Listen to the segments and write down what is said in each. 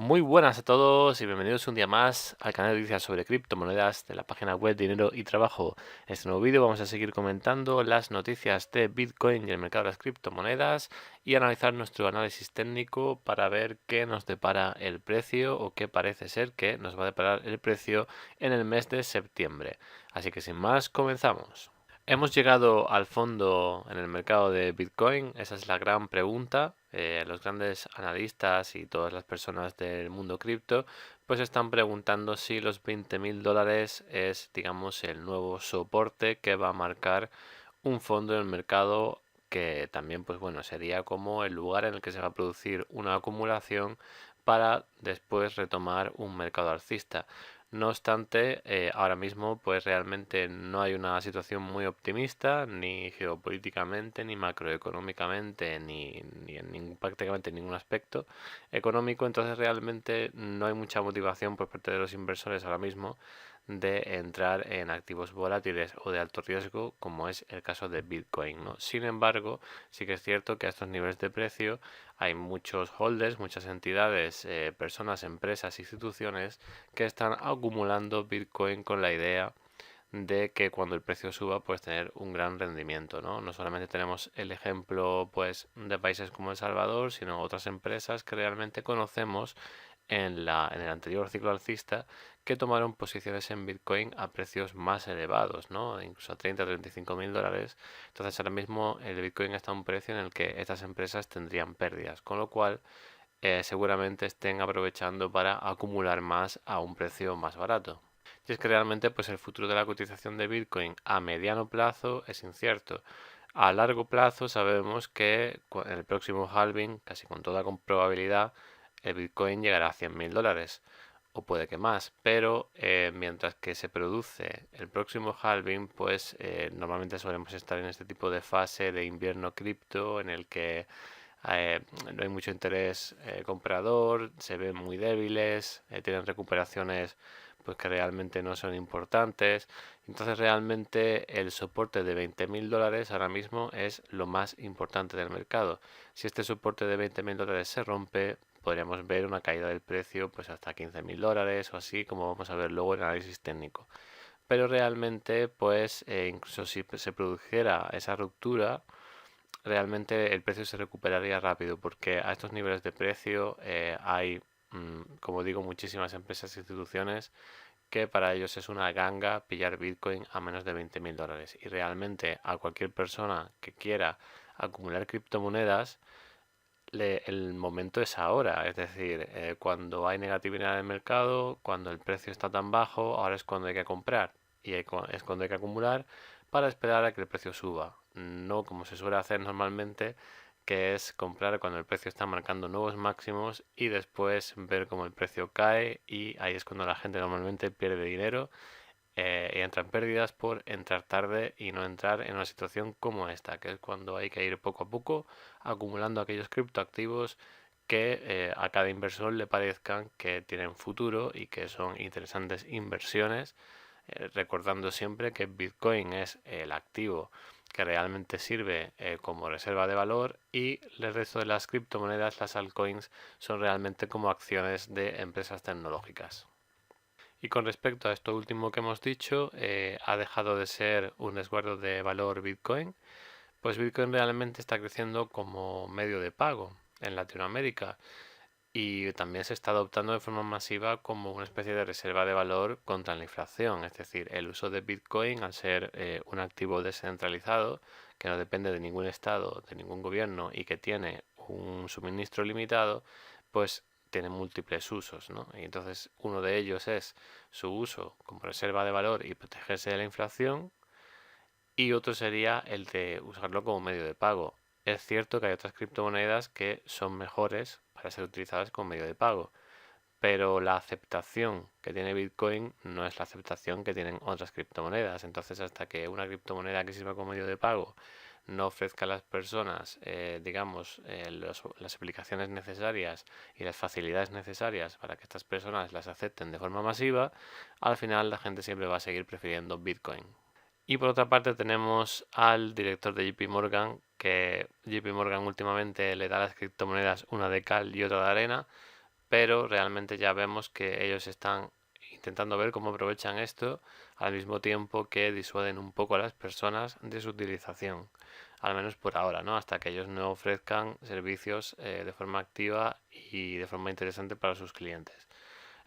Muy buenas a todos y bienvenidos un día más al canal de noticias sobre criptomonedas de la página web Dinero y Trabajo. En este nuevo vídeo vamos a seguir comentando las noticias de Bitcoin y el mercado de las criptomonedas y analizar nuestro análisis técnico para ver qué nos depara el precio o qué parece ser que nos va a deparar el precio en el mes de septiembre. Así que sin más, comenzamos. Hemos llegado al fondo en el mercado de Bitcoin, esa es la gran pregunta. Los grandes analistas y todas las personas del mundo cripto pues están preguntando si los $20.000 es, digamos, el nuevo soporte que va a marcar un fondo en el mercado que también, pues bueno, sería como el lugar en el que se va a producir una acumulación para después retomar un mercado alcista. No obstante, ahora mismo pues realmente no hay una situación muy optimista, ni geopolíticamente, ni macroeconómicamente, ni en prácticamente ningún aspecto económico, entonces realmente no hay mucha motivación por parte de los inversores ahora mismo de entrar en activos volátiles o de alto riesgo, como es el caso de Bitcoin, ¿no? Sin embargo, sí que es cierto que a estos niveles de precio hay muchos holders, muchas entidades, personas, empresas, instituciones que están acumulando Bitcoin con la idea de que cuando el precio suba pues tener un gran rendimiento, ¿no? No solamente tenemos el ejemplo pues de países como El Salvador, sino otras empresas que realmente conocemos en el anterior ciclo alcista que tomaron posiciones en Bitcoin a precios más elevados, ¿no? Incluso a 30 o 35 mil dólares. Entonces ahora mismo el Bitcoin está a un precio en el que estas empresas tendrían pérdidas, con lo cual seguramente estén aprovechando para acumular más a un precio más barato. Y es que realmente pues el futuro de la cotización de Bitcoin a mediano plazo es incierto. A largo plazo sabemos que en el próximo halving, casi con toda probabilidad, el Bitcoin llegará a 100.000 dólares o puede que más, pero mientras que se produce el próximo halving, pues normalmente solemos estar en este tipo de fase de invierno cripto en el que no hay mucho interés comprador, se ven muy débiles, tienen recuperaciones pues que realmente no son importantes. Entonces realmente el soporte de 20.000 dólares ahora mismo es lo más importante del mercado. Si este soporte de 20.000 dólares se rompe, podríamos ver una caída del precio pues hasta 15.000 dólares o así, como vamos a ver luego en el análisis técnico. Pero realmente pues incluso si se produjera esa ruptura, realmente el precio se recuperaría rápido porque a estos niveles de precio hay, como digo, muchísimas empresas e instituciones que para ellos es una ganga pillar Bitcoin a menos de 20.000 dólares. Y realmente a cualquier persona que quiera acumular criptomonedas, el momento es ahora. Es decir, cuando hay negatividad en el mercado, cuando el precio está tan bajo, ahora es cuando hay que comprar y es cuando hay que acumular para esperar a que el precio suba. No como se suele hacer normalmente, que es comprar cuando el precio está marcando nuevos máximos y después ver cómo el precio cae y ahí es cuando la gente normalmente pierde dinero y entra en pérdidas por entrar tarde y no entrar en una situación como esta, que es cuando hay que ir poco a poco acumulando aquellos criptoactivos que a cada inversor le parezcan que tienen futuro y que son interesantes inversiones, recordando siempre que Bitcoin es el activo que realmente sirve como reserva de valor y el resto de las criptomonedas, las altcoins, son realmente como acciones de empresas tecnológicas. Y con respecto a esto último que hemos dicho, ha dejado de ser un resguardo de valor Bitcoin, pues Bitcoin realmente está creciendo como medio de pago en Latinoamérica y también se está adoptando de forma masiva como una especie de reserva de valor contra la inflación, es decir, el uso de Bitcoin al ser un activo descentralizado que no depende de ningún estado, de ningún gobierno y que tiene un suministro limitado, pues tiene múltiples usos, ¿no? Y entonces uno de ellos es su uso como reserva de valor y protegerse de la inflación y otro sería el de usarlo como medio de pago. Es cierto que hay otras criptomonedas que son mejores para ser utilizadas como medio de pago, pero la aceptación que tiene Bitcoin no es la aceptación que tienen otras criptomonedas. Entonces, hasta que una criptomoneda que sirva como medio de pago no ofrezca a las personas, digamos, las aplicaciones necesarias y las facilidades necesarias para que estas personas las acepten de forma masiva, al final la gente siempre va a seguir prefiriendo Bitcoin. Y por otra parte tenemos al director de JP Morgan, que JP Morgan últimamente le da a las criptomonedas una de cal y otra de arena, pero realmente ya vemos que ellos están intentando ver cómo aprovechan esto al mismo tiempo que disuaden un poco a las personas de su utilización, al menos por ahora, ¿no? Hasta que ellos no ofrezcan servicios de forma activa y de forma interesante para sus clientes.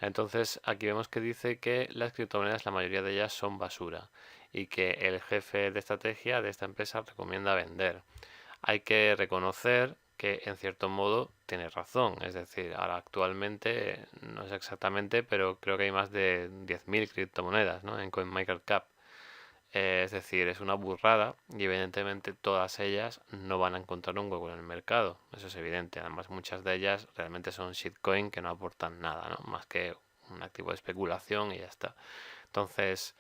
Entonces aquí vemos que dice que las criptomonedas, la mayoría de ellas son basura y que el jefe de estrategia de esta empresa recomienda vender. Hay que reconocer que en cierto modo tiene razón, es decir, ahora actualmente no sé exactamente, pero creo que hay más de 10.000 criptomonedas, ¿no?, en CoinMarketCap. Es decir, es una burrada y evidentemente todas ellas no van a encontrar un hueco en el mercado. Eso es evidente. Además, muchas de ellas realmente son shitcoin que no aportan nada, ¿no?, más que un activo de especulación y ya está. Entonces,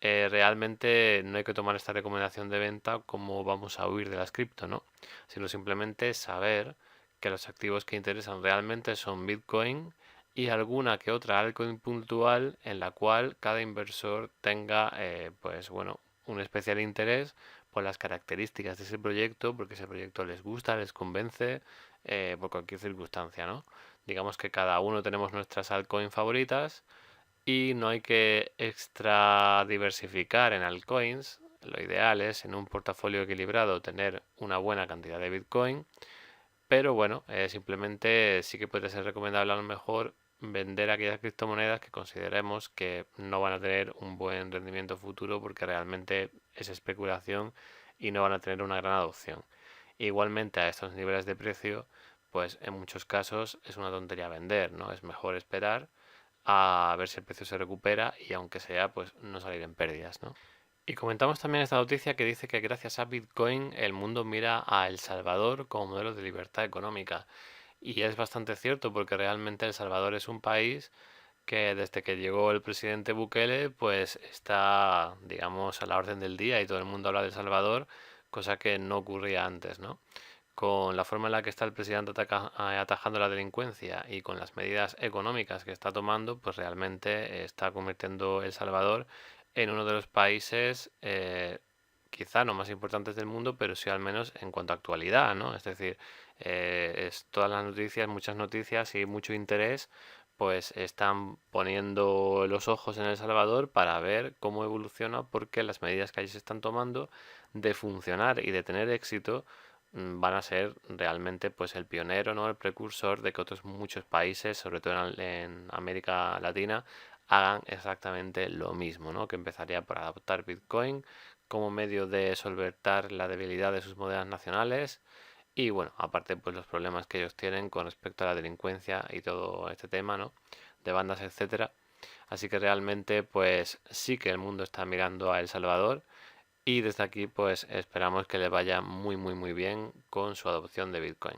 realmente no hay que tomar esta recomendación de venta como vamos a huir de las cripto, ¿no? Sino simplemente saber que los activos que interesan realmente son Bitcoin y alguna que otra altcoin puntual en la cual cada inversor tenga, pues bueno, un especial interés por las características de ese proyecto, porque ese proyecto les gusta, les convence, por cualquier circunstancia, ¿no? Digamos que cada uno tenemos nuestras altcoins favoritas y no hay que extra diversificar en altcoins. Lo ideal es en un portafolio equilibrado tener una buena cantidad de Bitcoin, pero bueno, simplemente sí que puede ser recomendable a lo mejor vender aquellas criptomonedas que consideremos que no van a tener un buen rendimiento futuro porque realmente es especulación y no van a tener una gran adopción. Igualmente a estos niveles de precio, pues en muchos casos es una tontería vender, ¿no? Es mejor esperar a ver si el precio se recupera y aunque sea, pues no salir en pérdidas, ¿no? Y comentamos también esta noticia que dice que gracias a Bitcoin el mundo mira a El Salvador como modelo de libertad económica. Y es bastante cierto porque realmente El Salvador es un país que desde que llegó el presidente Bukele pues está, digamos, a la orden del día y todo el mundo habla de El Salvador, cosa que no ocurría antes, ¿no? Con la forma en la que está el presidente atajando la delincuencia y con las medidas económicas que está tomando, pues realmente está convirtiendo El Salvador en uno de los países, quizá no más importantes del mundo, pero sí al menos en cuanto a actualidad, ¿no? Es decir, es todas las noticias, muchas noticias y mucho interés, pues están poniendo los ojos en El Salvador para ver cómo evoluciona, porque las medidas que allí se están tomando de funcionar y de tener éxito van a ser realmente pues el pionero, ¿no?, el precursor de que otros muchos países, sobre todo en América Latina, hagan exactamente lo mismo, ¿no? Que empezaría por adoptar Bitcoin como medio de solventar la debilidad de sus monedas nacionales y bueno, aparte pues los problemas que ellos tienen con respecto a la delincuencia y todo este tema, ¿no?, de bandas, etcétera. Así que realmente pues sí que el mundo está mirando a El Salvador y desde aquí pues esperamos que le vaya muy muy muy bien con su adopción de Bitcoin.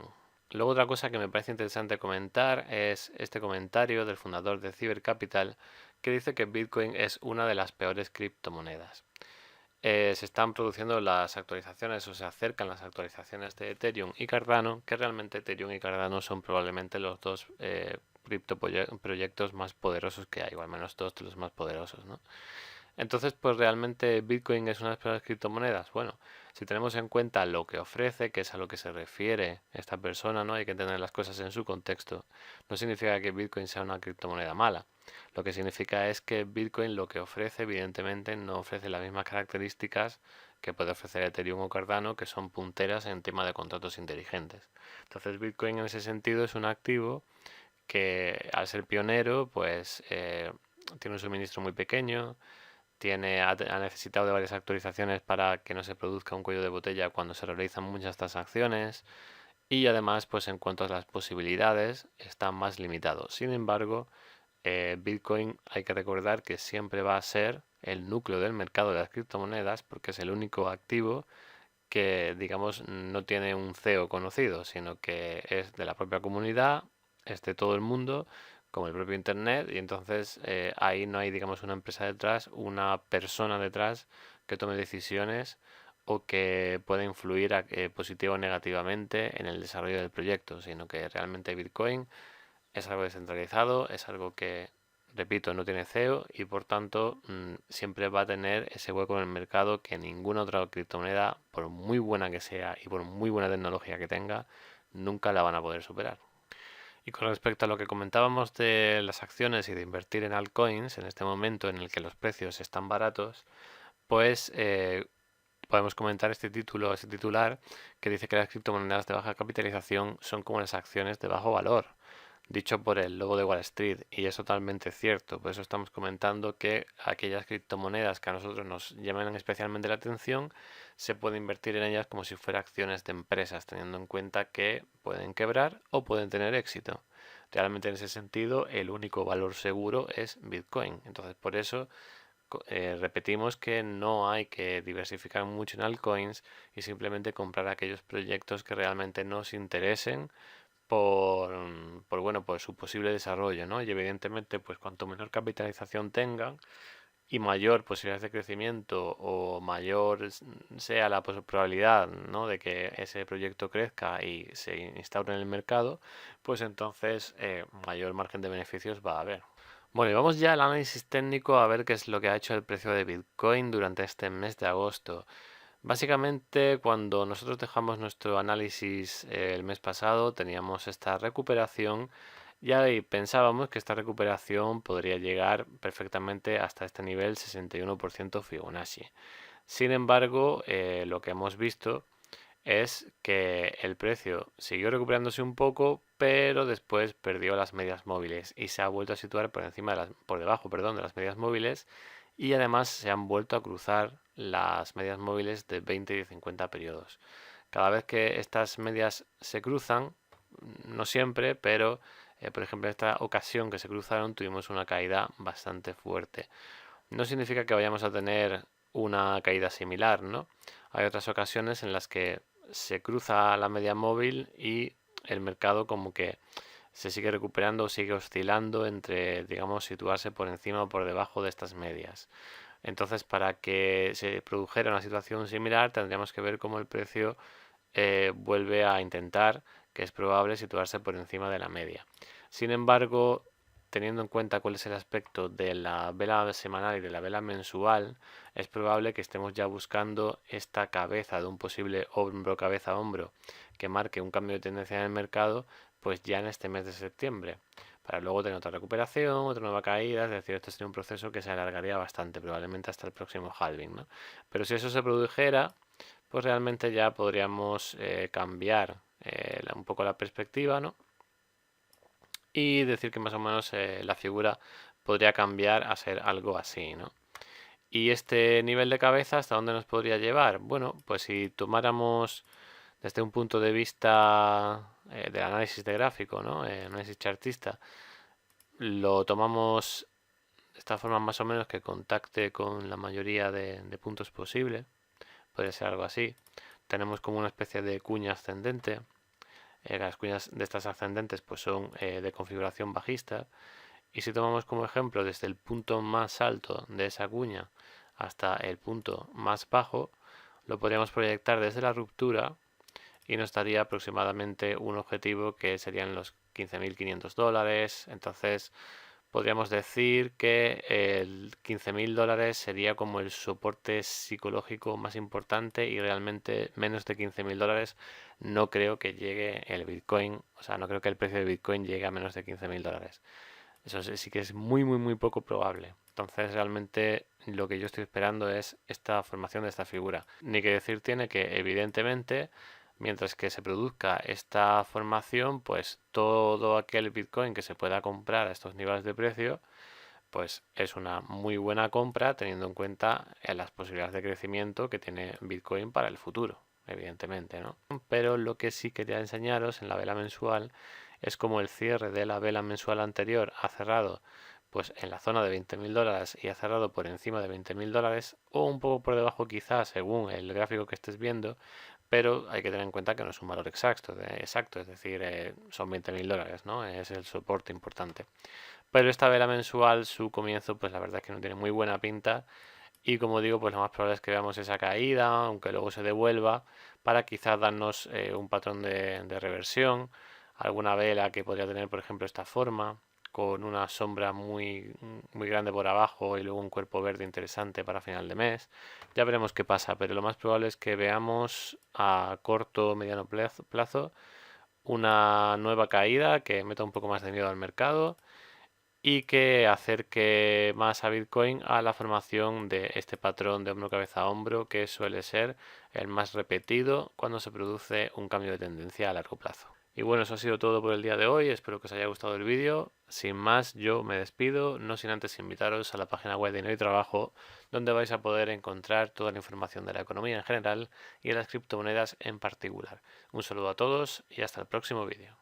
Luego otra cosa que me parece interesante comentar es este comentario del fundador de Cyber Capital que dice que Bitcoin es una de las peores criptomonedas. Se están produciendo las actualizaciones o se acercan las actualizaciones de Ethereum y Cardano, que realmente Ethereum y Cardano son probablemente los dos criptoproyectos más poderosos que hay, o al menos dos de los más poderosos, ¿no? Entonces, pues realmente Bitcoin es una de las peores criptomonedas. Bueno, si tenemos en cuenta lo que ofrece, que es a lo que se refiere esta persona, ¿no? Hay que tener las cosas en su contexto. No significa que Bitcoin sea una criptomoneda mala. Lo que significa es que Bitcoin lo que ofrece, evidentemente, no ofrece las mismas características que puede ofrecer Ethereum o Cardano, que son punteras en tema de contratos inteligentes. Entonces, Bitcoin en ese sentido es un activo que, al ser pionero, pues tiene un suministro muy pequeño, ha necesitado de varias actualizaciones para que no se produzca un cuello de botella cuando se realizan muchas transacciones y además pues en cuanto a las posibilidades está más limitado. Sin embargo, Bitcoin hay que recordar que siempre va a ser el núcleo del mercado de las criptomonedas porque es el único activo que digamos no tiene un CEO conocido, sino que es de la propia comunidad, es de todo el mundo, como el propio Internet, y entonces ahí no hay digamos una empresa detrás, una persona detrás que tome decisiones o que pueda influir positivo o negativamente en el desarrollo del proyecto, sino que realmente Bitcoin es algo descentralizado, es algo que, repito, no tiene CEO y por tanto siempre va a tener ese hueco en el mercado que ninguna otra criptomoneda, por muy buena que sea y por muy buena tecnología que tenga, nunca la van a poder superar. Y con respecto a lo que comentábamos de las acciones y de invertir en altcoins, en este momento en el que los precios están baratos, pues podemos comentar este título, este titular, que dice que las criptomonedas de baja capitalización son como las acciones de bajo valor, dicho por el lobo de Wall Street, y es totalmente cierto. Por eso estamos comentando que aquellas criptomonedas que a nosotros nos llaman especialmente la atención, se puede invertir en ellas como si fueran acciones de empresas, teniendo en cuenta que pueden quebrar o pueden tener éxito. Realmente en ese sentido, el único valor seguro es Bitcoin. Entonces, por eso repetimos que no hay que diversificar mucho en altcoins y simplemente comprar aquellos proyectos que realmente nos interesen por, bueno, por su posible desarrollo, ¿no? Y evidentemente, pues cuanto menor capitalización tengan y mayor posibilidad de crecimiento o mayor sea la probabilidad, ¿no?, de que ese proyecto crezca y se instaure en el mercado, pues entonces mayor margen de beneficios va a haber. Bueno, y vamos ya al análisis técnico a ver qué es lo que ha hecho el precio de Bitcoin durante este mes de agosto. Básicamente, cuando nosotros dejamos nuestro análisis el mes pasado, teníamos esta recuperación y ahí pensábamos que esta recuperación podría llegar perfectamente hasta este nivel 61% Fibonacci. Sin embargo, lo que hemos visto es que el precio siguió recuperándose un poco, pero después perdió las medias móviles y se ha vuelto a situar por encima de por debajo, perdón, de las medias móviles, y además se han vuelto a cruzar las medias móviles de 20 y de 50 periodos. Cada vez que estas medias se cruzan, no siempre, pero por ejemplo en esta ocasión que se cruzaron tuvimos una caída bastante fuerte. No significa que vayamos a tener una caída similar, ¿no? Hay otras ocasiones en las que se cruza la media móvil y el mercado como que se sigue recuperando o sigue oscilando entre, digamos, situarse por encima o por debajo de estas medias. Entonces, para que se produjera una situación similar, tendríamos que ver cómo el precio vuelve a intentar, que es probable, situarse por encima de la media. Sin embargo, teniendo en cuenta cuál es el aspecto de la vela semanal y de la vela mensual, es probable que estemos ya buscando esta cabeza de un posible hombro, cabeza, hombro, que marque un cambio de tendencia en el mercado, pues ya en este mes de septiembre, para luego tener otra recuperación, otra nueva caída. Es decir, esto sería un proceso que se alargaría bastante, probablemente hasta el próximo halving, ¿no? Pero si eso se produjera, pues realmente ya podríamos cambiar un poco la perspectiva, ¿no? Y decir que más o menos la figura podría cambiar a ser algo así, ¿no? Y este nivel de cabeza, ¿hasta dónde nos podría llevar? Bueno, pues si tomáramos desde un punto de vista del análisis de gráfico, ¿no? Análisis chartista, lo tomamos de esta forma más o menos que contacte con la mayoría de puntos posible, podría ser algo así. Tenemos como una especie de cuña ascendente. Las cuñas de estas ascendentes pues son de configuración bajista, y si tomamos como ejemplo desde el punto más alto de esa cuña hasta el punto más bajo, lo podríamos proyectar desde la ruptura y nos daría aproximadamente un objetivo que serían los $15.500. Entonces podríamos decir que el $15.000 sería como el soporte psicológico más importante, y realmente menos de $15.000 no creo que llegue el Bitcoin. O sea, no creo que el precio de Bitcoin llegue a menos de $15.000. Eso sí que es muy, muy, muy poco probable. Entonces realmente lo que yo estoy esperando es esta formación de esta figura. Ni que decir tiene que evidentemente, mientras que se produzca esta formación, pues todo aquel Bitcoin que se pueda comprar a estos niveles de precio, pues es una muy buena compra, teniendo en cuenta las posibilidades de crecimiento que tiene Bitcoin para el futuro, evidentemente, ¿no? Pero lo que sí quería enseñaros en la vela mensual es como el cierre de la vela mensual anterior ha cerrado pues en la zona de $20.000 y ha cerrado por encima de $20.000, o un poco por debajo quizás según el gráfico que estés viendo, pero hay que tener en cuenta que no es un valor exacto, es decir, son $20.000, ¿no? Es el soporte importante. Pero esta vela mensual, su comienzo, pues la verdad es que no tiene muy buena pinta, y como digo, pues lo más probable es que veamos esa caída, aunque luego se devuelva, para quizás darnos un patrón de reversión, alguna vela que podría tener, por ejemplo, esta forma, con una sombra muy, muy grande por abajo y luego un cuerpo verde interesante para final de mes. Ya veremos qué pasa, pero lo más probable es que veamos a corto o mediano plazo una nueva caída que meta un poco más de miedo al mercado y que acerque más a Bitcoin a la formación de este patrón de hombro cabeza a hombro, que suele ser el más repetido cuando se produce un cambio de tendencia a largo plazo. Y bueno, eso ha sido todo por el día de hoy. Espero que os haya gustado el vídeo. Sin más, yo me despido, no sin antes invitaros a la página web de Dinero y Trabajo, donde vais a poder encontrar toda la información de la economía en general y de las criptomonedas en particular. Un saludo a todos y hasta el próximo vídeo.